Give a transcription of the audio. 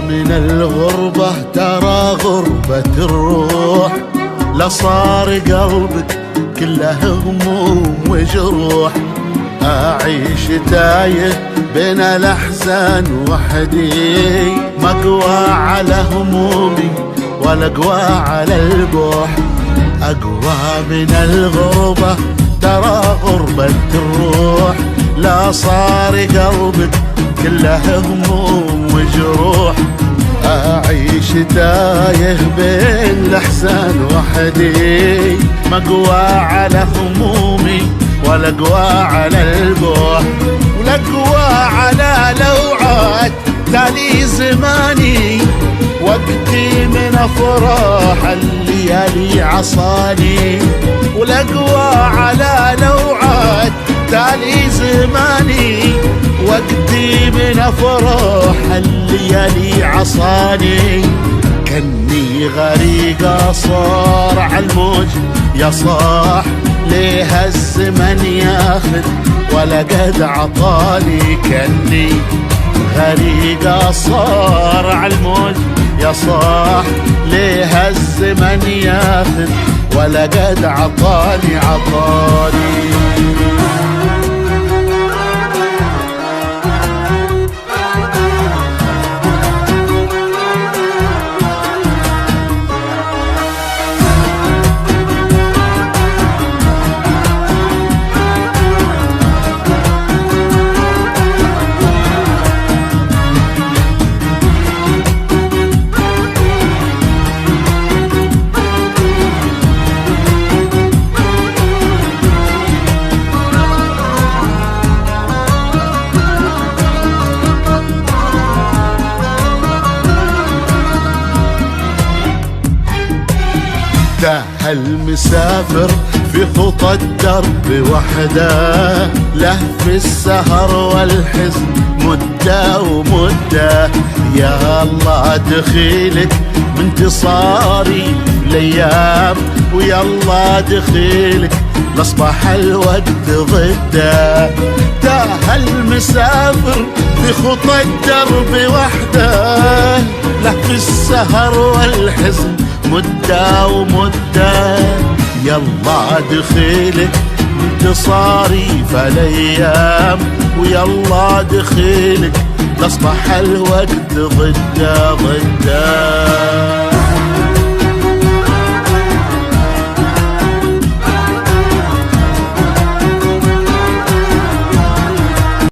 من الغربة ترى غربة الروح، لصار قلبك كله هموم وجروح. أعيش تايه بين الأحزان وحدي، ما أقوى على همومي ولا أقوى على البوح. أقوى من الغربة ترى غربة الروح، لا صار قلبك كله هموم وجروح. أعيش تايه بين الأحزان وحدي، ما أقوى على همومي ولا أقوى على البوح، ولا أقوى على لوعات تالي زماني. وقتي من أفراح الليالي عصاني، ولا أقوى على لوعات تالي زماني. وقتي من أفراح الليالي عصاني، كني غريق صار عالموج يا صاح. ليه الزمن ياخذ ولا قد عطاني، كني غريق صار عالموج يا صاح. ليه الزمن ياخذ ولا قد عطاني. تاه المسافر في خطى الدرب وحده، له في السهر والحزن مدة ومدة. يا الله دخيلك من تصاري الايام، ويا الله دخيلك لاصبح الوقت ضده. تاه المسافر في خطى الدرب وحده، له في السهر والحزن مدة ومدة. يلا دخيلك انتصاري فالايام، ويلا دخيلك لاصبح الوقت ضده.